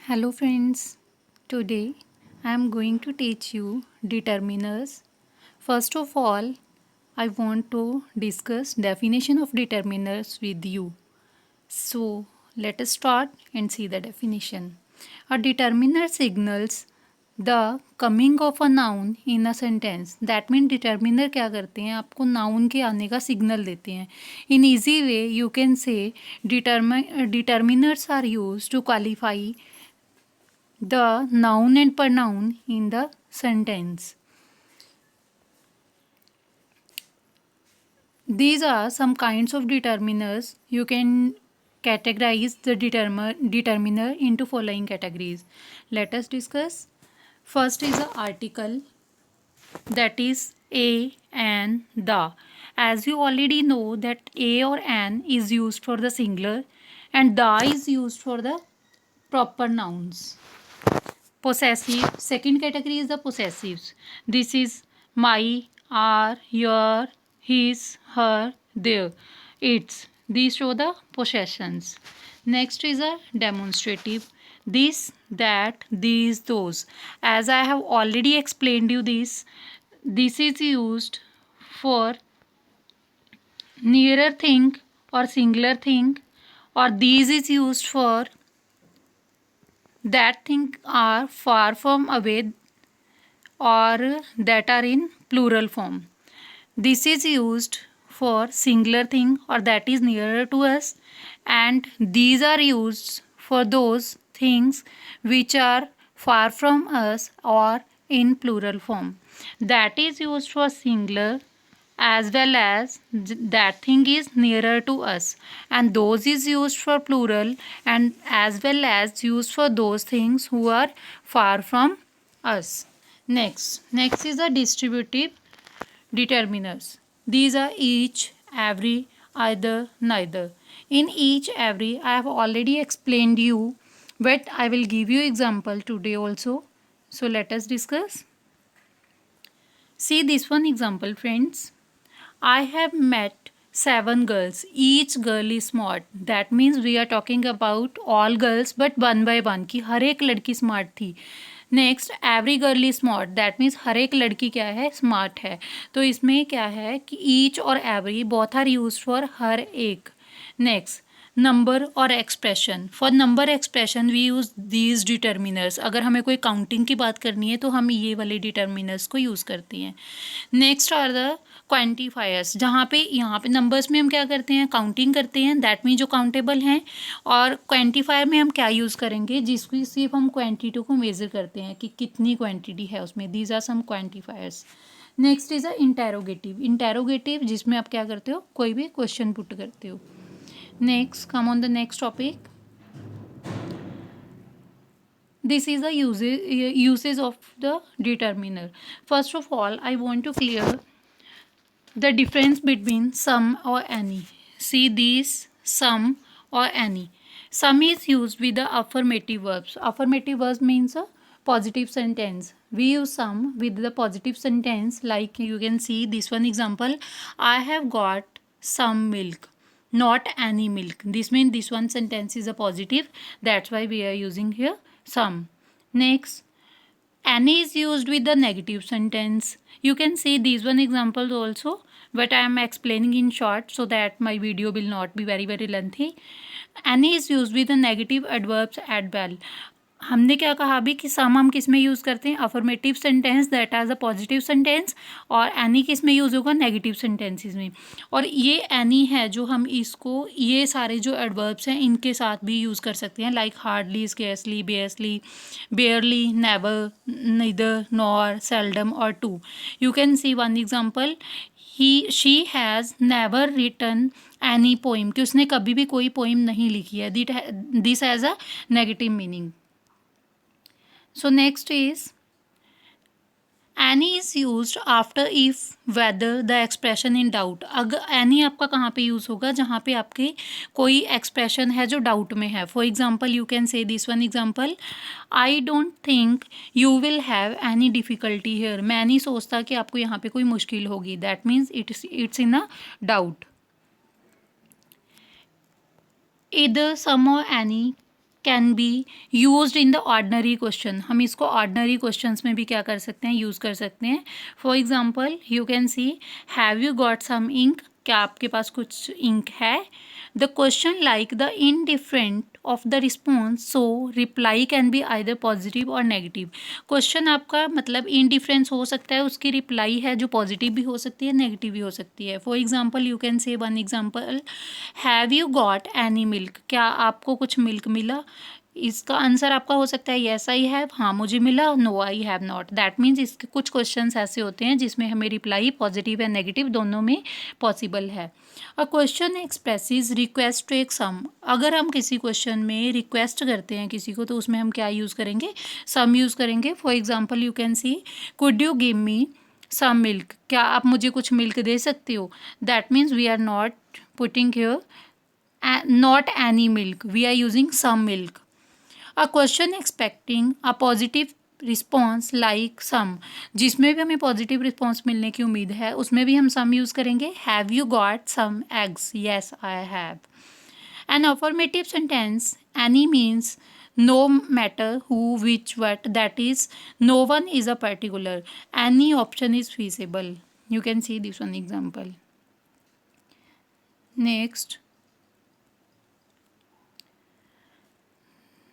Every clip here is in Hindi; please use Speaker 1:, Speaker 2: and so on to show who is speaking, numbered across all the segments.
Speaker 1: Hello friends, today I am going to teach you determiners. First of all, I want to discuss definition of determiners with you. So, let us start and see the definition. A determiner signals the coming of a noun in a sentence. That means determiner क्या करते हैं, आपको noun के आने का signal देते हैं. In easy way, you can say determiners are used to qualify the noun and pronoun in the sentence. These are some kinds of determiners. You can categorize the determiner into following categories. Let us discuss. First is the article, that is a, an, the. As you already know that a or an is used for the singular and the is used for the proper nouns. Possessive, second category is the possessives. This is my, our, your, his, her, their, its. These show the possessions. Next is a demonstrative. This, that, these, those. As I have already explained you this is used for nearer thing or singular thing, or these is used for that thing are far from away or that are in plural form. This is used for singular thing or that is nearer to us, and these are used for those things which are far from us or in plural form. That is used for singular as well as that thing is nearer to us, and those is used for plural and as well as used for those things who are far from us. Next is the distributive determiners. These are each, every, either, neither. In each, every, I have already explained you, but I will give you example today also. So let us discuss. See this one example, friends. I have met 7 girls. Each girl is smart. That means we are talking about all girls but one by one कि हर एक लड़की स्मार्ट थी. Next every girl is smart. That means हर एक लड़की क्या है, स्मार्ट है. तो इसमें क्या है कि ईच और every both are use for हर एक. नेक्स्ट नंबर और expression. For number expression we use these determiners. अगर हमें कोई काउंटिंग की बात करनी है तो हम ये वाले डिटर्मिनर्स को यूज़ करते हैं. Next are the quantifiers. जहाँ पे यहाँ पे नंबर्स में हम क्या करते हैं, काउंटिंग करते हैं. दैट मीन जो काउंटेबल हैं. और क्वांटिफायर में हम क्या यूज़ करेंगे, जिसकी सिर्फ हम क्वांटिटी को मेज़र करते हैं कि कितनी क्वांटिटी है उसमें. These are some quantifiers. Next is a interrogative. Interrogative जिसमें आप क्या करते हो, कोई भी क्वेश्चन पुट करते हो. Next, come on the next topic. This is the uses of the determiner. First of all, I want to clear the difference between some or any. See these, some or any. Some is used with the affirmative verbs. Affirmative verbs means a positive sentence. We use some with the positive sentence, like you can see this one example. I have got some milk, not any milk. This means this one sentence is a positive. That's why we are using here some. Next, any is used with the negative sentence. You can see these one examples also, but I am explaining in short so that my video will not be very lengthy. Any is used with the negative adverbs at well. हमने क्या कहा अभी कि सम हम किस में यूज़ करते हैं, affirmative sentence that as a positive sentence, और एनी किस में यूज़ होगा, नेगेटिव सेंटेंसेस में. और ये एनी है जो हम इसको ये सारे जो एडवर्ब्स हैं इनके साथ भी यूज़ कर सकते हैं, like hardly, scarcely, barely, barely, never, neither, nor, seldom और too. You can see one example. She has never written any poem, कि उसने कभी भी कोई पोइम नहीं लिखी है. This has a negative meaning. So next is any is used after if whether the expression in doubt. अगर any आपका कहाँ पे यूज़ होगा, जहाँ पे आपके कोई एक्सप्रेशन है जो डाउट में है. For example you can say this one example. I don't think you will have any difficulty here. मैं नहीं सोचता कि आपको यहाँ पे कोई मुश्किल होगी. That means it's in a doubt. Either some or any can be used in the ordinary question. हम इसको ऑर्डनरी क्वेश्चंस में भी क्या कर सकते हैं, यूज़ कर सकते हैं। For example you can see have you got some ink, क्या आपके पास कुछ इंक है। The question like the indifferent of the response, so reply can be either positive और नेगेटिव। क्वेश्चन आपका मतलब इनडिफरेंस हो सकता है, उसकी रिप्लाई है जो पॉजिटिव भी हो सकती है, नेगेटिव भी हो सकती है। फॉर एग्जांपल यू कैन से one example, have you got any milk, क्या आपको कुछ मिल्क मिला। इसका आंसर आपका हो सकता है येस आई हैव, हाँ मुझे मिला, no I have not. That means इसके कुछ क्वेश्चंस ऐसे होते हैं जिसमें हमें रिप्लाई पॉजिटिव या नेगेटिव दोनों में पॉसिबल है। अ क्वेश्चन एक्सप्रेसिज रिक्वेस्ट टू एक सम, अगर हम किसी क्वेश्चन में रिक्वेस्ट करते हैं किसी को तो उसमें हम क्या यूज़ करेंगे, सम यूज़ करेंगे। For example you can see could you give me some milk, क्या आप मुझे कुछ मिल्क दे सकते हो। That means we are not putting here not any milk, we are using some milk. A question expecting a positive response like some, जिसमें भी हमें पॉजिटिव रिस्पॉन्स मिलने की उम्मीद है उसमें भी हम सम यूज़ करेंगे। Have you got some eggs, yes I have. An affirmative sentence any means no matter who, which, what, that is no one is a particular, any option is feasible. You can see this one example. Next,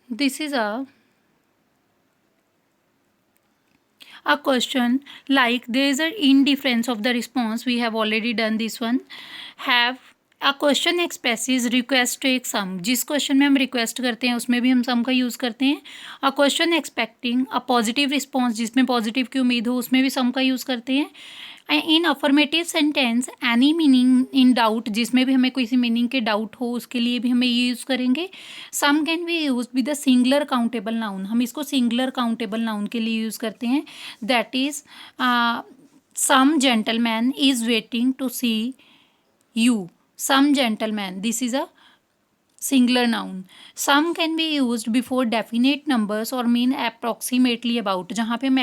Speaker 1: this is a question like there is an indifference of the response, we have already done this one. Have a question expresses request to एक sum, जिस क्वेश्चन में हम रिक्वेस्ट करते हैं उसमें भी हम सम का यूज़ करते हैं। A question expecting a positive response, जिसमें पॉजिटिव की उम्मीद हो उसमें भी सम का यूज़ करते हैं। In affirmative sentence any meaning in doubt, जिसमें भी हमें किसी मीनिंग के डाउट हो उसके लिए भी हमें ये यूज़ करेंगे। Some can be use with the singular countable noun, हम इसको सिंगुलर काउंटेबल नाउन के लिए यूज़ करते हैं। That is some gentleman is waiting to see you, some gentleman, this is a singular noun. Some can be used before definite numbers or mean approximately about, जहाँ पे हम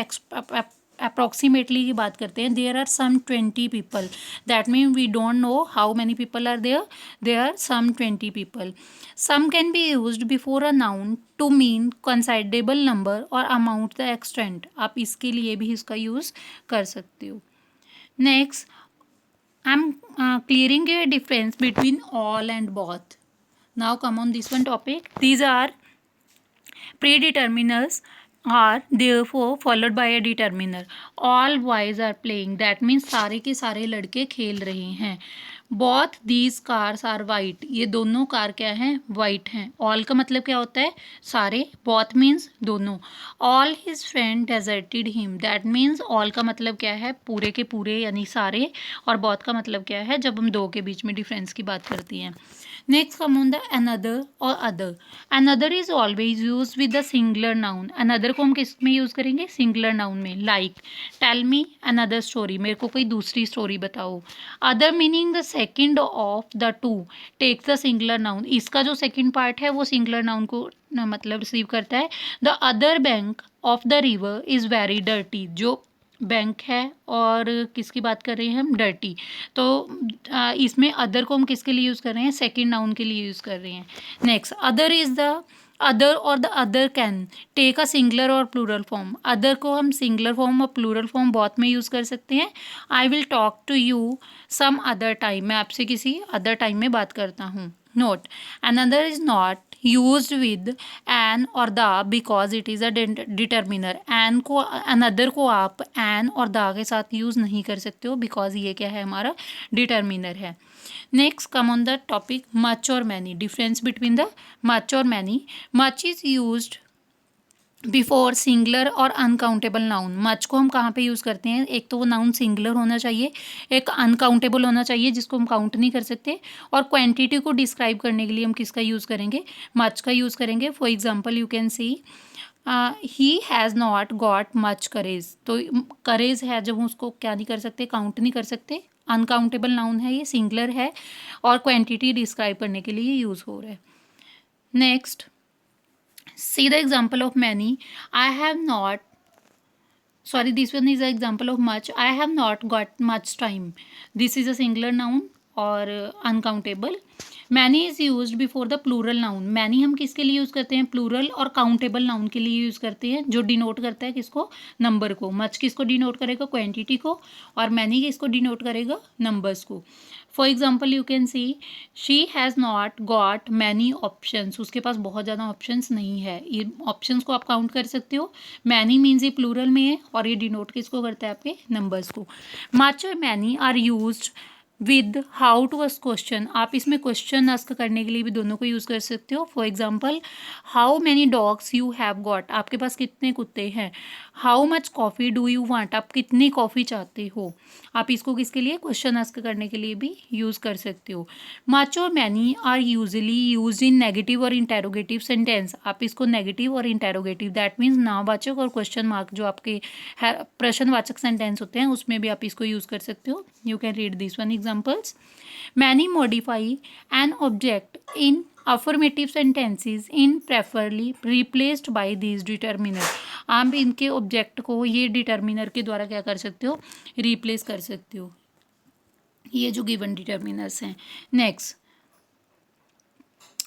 Speaker 1: approximately की बात करते हैं। there are some 20 people, that means we don't know how many people are there, there are some 20 people. Some can be used before a noun to mean considerable number or amount the extent, आप इसके लिए भी इसका यूज़ कर सकते हो। Next, I'm clearing a difference between all and both. Now come on this one topic. These are predeterminers are therefore followed by a determiner. All boys are playing, that means सारे के सारे लड़के खेल रहे हैं। Both these cars are white, ये दोनों कार क्या हैं, वाइट हैं। All का मतलब क्या होता है, सारे। Both means दोनों। All his friend deserted him, that means all का मतलब क्या है, पूरे के पूरे यानी सारे, और both का मतलब क्या है जब हम दो के बीच में डिफरेंस की बात करती हैं। Next come on the another और other. Another is always use with the singular noun, another को हम किस में यूज़ करेंगे, सिंगुलर नाउन में। Like tell me another story, मेरे को कोई दूसरी स्टोरी बताओ। Other meaning the second of the two take the singular noun, इसका जो सेकेंड पार्ट है वो सिंगुलर नाउन को मतलब रिसीव करता है। The other bank of the river is very dirty, जो बैंक है और किसकी बात कर रहे हैं हम, डर्टी। तो इसमें अदर को हम किसके लिए यूज़ कर रहे हैं, सेकंड नाउन के लिए यूज़ कर रहे हैं। Next, other is the other और the other can take a singular और प्लूरल फॉर्म, अदर को हम सिंगुलर फॉर्म और प्लूरल फॉर्म बहुत में यूज़ कर सकते हैं। I will talk to you some other time, मैं आपसे किसी अदर टाइम में बात करता हूँ। Note, another is not used with an और the because it is a determiner। an को another को आप an और the के साथ यूज़ नहीं कर सकते हो because ये क्या है, हमारा determiner है। Next come on the topic much और many, difference between the much और many. Much is used before singular और अनकाउंटेबल नाउन। मच को हम कहाँ पे यूज़ करते हैं, एक तो वो नाउन सिंगुलर होना चाहिए, एक अनकाउंटेबल होना चाहिए जिसको हम काउंट नहीं कर सकते, और क्वांटिटी को डिस्क्राइब करने के लिए हम किसका यूज़ करेंगे, मच का यूज़ करेंगे। For example you can C he has not got much करेज, तो करेज है जब हम उसको क्या नहीं कर सकते, काउंट नहीं कर सकते, अनकाउंटेबल नाउन है, ये सिंगुलर है और क्वांटिटी डिस्क्राइब करने के लिए यूज़ हो रहा है। Next, see the example of many. I have not, sorry, this one is the example of much. I have not got much time, this is a singular noun, और uncountable. Many is used before the plural noun. Many हम किसके लिए यूज़ करते हैं? प्लूरल और काउंटेबल नाउन के लिए यूज़ करते हैं, जो डिनोट करता है किसको? नंबर को। मच किसको डिनोट करेगा? क्वांटिटी को। और मैनी किसको डिनोट करेगा? नंबर्स को। For example you can C she has not got many options. उसके पास बहुत ज़्यादा ऑप्शंस नहीं है। ये ऑप्शंस को आप काउंट कर सकते हो। मैनी मीन्स ये प्लूरल में है और ये डिनोट किसको करता है? आपके नंबर्स को। मच और many are used with how to ask question. आप इसमें क्वेश्चन आस्क करने के लिए भी दोनों को यूज़ कर सकते हो। For example how many dogs you have got. आपके पास कितने कुत्ते हैं? How much coffee do you want. आप कितनी कॉफ़ी चाहते हो? आप इसको किसके लिए? क्वेश्चन आस्क करने के लिए भी यूज़ कर सकते हो। मच और many are usually use in negative और इंटेरोगेटिव सेंटेंस। आप इसको नेगेटिव और इंटेरोगेटिव, दैट मीन्स नावाचक और क्वेश्चन मार्क, जो आपके प्रश्नवाचक सेंटेंस होते हैं उसमें भी आप इसको यूज़ कर सकते हो। You can read this one examples. Many modify an object in affirmative sentences in preferably replaced by these determiner. आप इनके ऑब्जेक्ट को ये डिटर्मिनर के द्वारा क्या कर सकते हो? रिप्लेस कर सकते हो, ये जो गिवन डिटर्मिनर्स हैं। Next,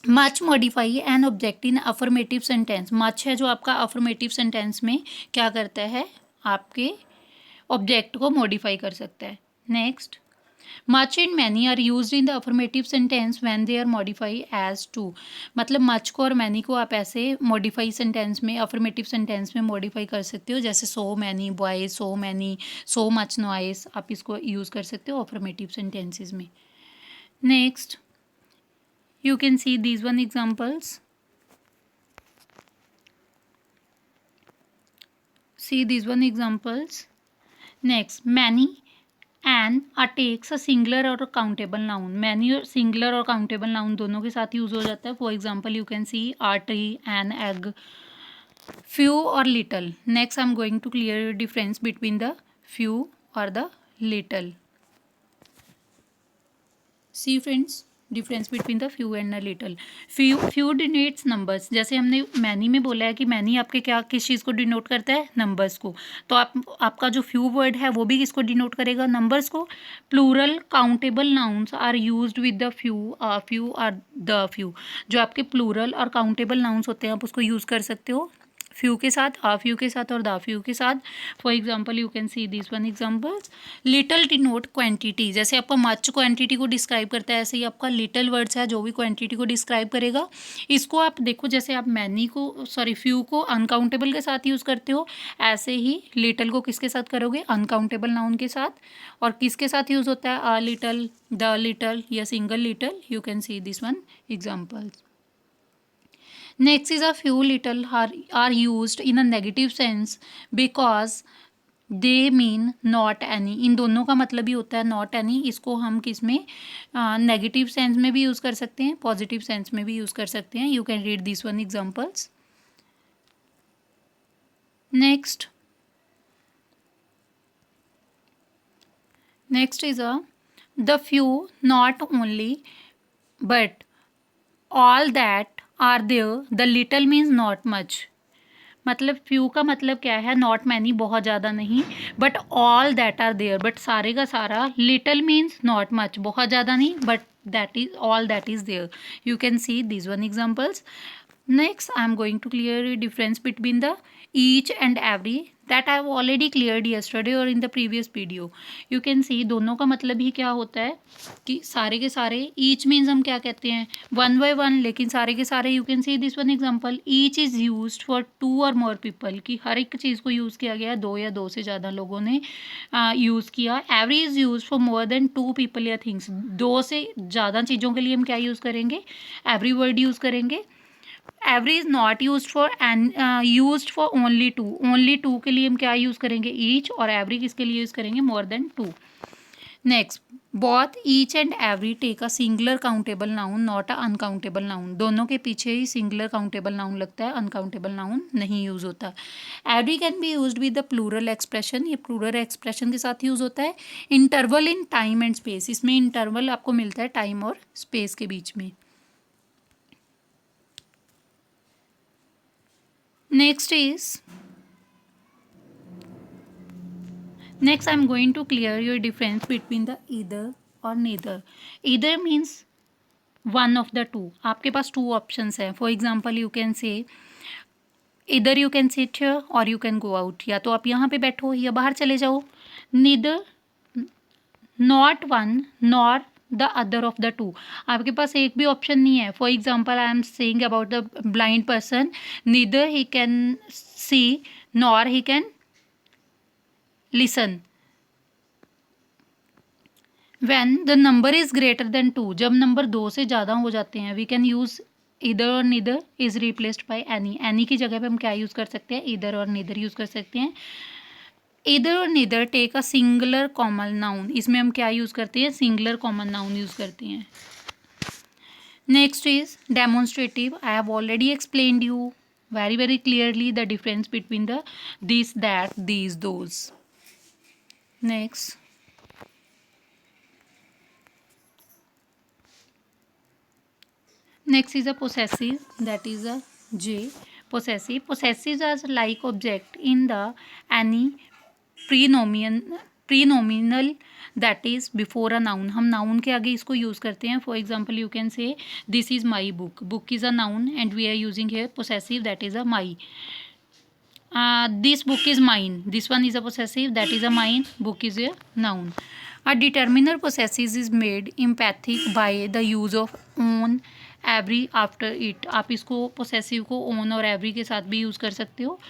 Speaker 1: much modify an object in affirmative sentence. Much है जो आपका अफर्मेटिव सेंटेंस में क्या करता है? आपके ऑब्जेक्ट को मॉडिफाई कर सकता है। Next, much and many are used in the affirmative sentence when they are modify as to. मतलब मच को और मैनी को आप ऐसे मॉडिफाई सेंटेंस में, अफर्मेटिव सेंटेंस में मॉडिफाई कर सकते हो, जैसे so many boys, so many, so much noise. आप इसको यूज़ कर सकते हो अफर्मेटिव सेंटेंसेस में। Next, you can see these one examples. See these one examples. Next, many and takes a singular और countable noun. many और singular और countable noun दोनों के साथ यूज हो जाता है. For example you can see a tree, an egg, few और little. Next I'm going to clear the difference between the few or the little. See friends, difference between the few and the little. Few denotes numbers. जैसे हमने मैनी में बोला है कि मैनी आपके क्या, किस चीज़ को डिनोट करता है? नंबर्स को। तो आपका जो फ्यू वर्ड है वो भी किसको डिनोट करेगा? नंबर्स को। Plural countable nouns are used with the few, few are the few. जो आपके प्लूरल और काउंटेबल नाउन्स होते हैं आप उसको यूज़ कर सकते हो फ्यू के साथ, आ फ्यू के साथ और द फ्यू के साथ। For example you can see this one examples. Little denote quantity. जैसे आपका मच क्वांटिटी को डिस्क्राइब करता है, ऐसे ही आपका लिटल वर्ड्स है जो भी क्वांटिटी को डिस्क्राइब करेगा। इसको आप देखो, जैसे आप मैनी को, सॉरी फ्यू को अनकाउंटेबल के साथ यूज़ करते हो, ऐसे ही लिटल को किसके साथ करोगे? अनकाउंटेबल नाउन के साथ। और किसके साथ यूज़ होता है? आ लिटल, द लिटल या single little. You can see this one examples. Next is a few little are used in a negative sense because they mean not any. इन दोनों का मतलब ही होता है नॉट एनी। इसको हम किस में, नेगेटिव सेंस में भी यूज़ कर सकते हैं, पॉजिटिव सेंस में भी यूज़ कर सकते हैं। You can read this one examples. Next is a the few not only but all that are there. The little means not much. मतलब फ्यू का मतलब क्या है? नॉट मैनी, बहुत ज़्यादा नहीं, but all that are there, but सारे का सारा। लिटल मीन्स नॉट मच, बहुत ज़्यादा नहीं, but that is all that is there. You can see this one examples. Next, I am going to clear the difference between the each and every that I have already cleared yesterday or in the previous video. You can see दोनों का मतलब ही क्या होता है कि सारे के सारे. each means हम क्या कहते हैं? one by one. लेकिन सारे के सारे, you can see this one example. each is used for two or more people. कि हर एक चीज़ को यूज़ किया गया, दो या दो से ज़्यादा लोगों ने यूज़ किया. every is used for more than two people या things. दो से ज़्यादा चीज़ों के लिए हम क्या यूज़ करेंगे? every वर्ड यूज़ करेंगे. Every is not use for and use for only two. Only two के लिए हम क्या यूज़ करेंगे? ईच. और एवरी किसके लिए यूज़ करेंगे? More than two. Next, both each and every take a singular countable noun not a uncountable noun. दोनों के पीछे ही सिंगुलर काउंटेबल नाउन लगता है, अनकाउंटेबल नाउन नहीं यूज़ होता. Every can be used with the plural expression. ये प्लूरल एक्सप्रेशन के साथ यूज़ होता है. Interval in time and space. इसमें इंटरवल आपको मिलता है टाइम और स्पेस के बीच में. Next I'm going to clear your difference between the either और neither. Either means one of the two. आपके पास two options हैं. For example, you can say either you can sit here or you can go out. या तो आप यहाँ पे बैठो या बाहर चले जाओ. Neither, not one, nor the other of the two. आपके पास एक भी ऑप्शन नहीं है. For example I am saying about the blind person, neither he can see nor he can listen. When the number is greater than two, जब नंबर 2 से ज़्यादा हो जाते हैं, वी कैन यूज़ ईदर और neither is replaced by any. Any की जगह पे हम क्या यूज़ कर सकते हैं? ईदर और नीदर यूज़ कर सकते हैं. ईदर और neither take a singular common noun. इसमें हम क्या यूज़ करते हैं? सिंगुलर कॉमन नाउन यूज़ करते हैं. Next is demonstrative. I have already explained you very clearly the difference between the this, that, these, those. Next, is a possessive, that is a J. Possessive. Possessives are like object in the any prenominal that is before a noun. हम नाउन के आगे इसको यूज़ करते हैं. For example you can say this is my book. Book is a noun and we are using here possessive, that is a my. This book is mine. This one is a possessive, that is a mine. Book is a noun. A determiner possessive is made emphatic by the use of own, every, after it. आप इसको पोसेसिव को ओन और एवरी के साथ भी यूज़ कर सकते हो.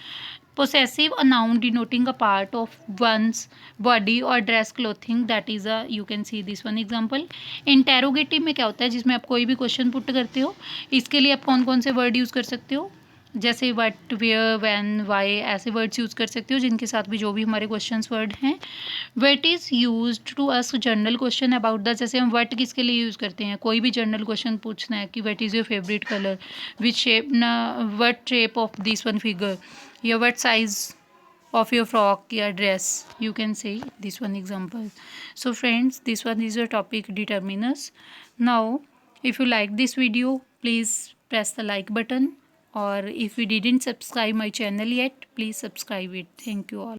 Speaker 1: Possessive, a noun denoting a part of one's body or dress clothing, that is a, you can see this one example. Interrogative में क्या होता है? जिसमें आप कोई भी क्वेश्चन पुट करते हो, इसके लिए आप कौन कौन से वर्ड यूज़ कर सकते हो? जैसे वट, वेयर, व्हेन, वाई, ऐसे वर्ड्स यूज़ कर सकते हो जिनके साथ भी जो भी हमारे क्वेश्चंस वर्ड हैं. What is used to ask general question about the. जैसे हम वट किसके लिए यूज़ करते हैं? कोई भी जनरल क्वेश्चन पूछना है कि what is your favourite colour, which shape, what shape of this one figure, या what size of your frock or dress, you can say this one example. So friends, this one is your topic determiners. Now if you like this video, please press the like button, or if you didn't subscribe my channel yet, please subscribe it. Thank you all.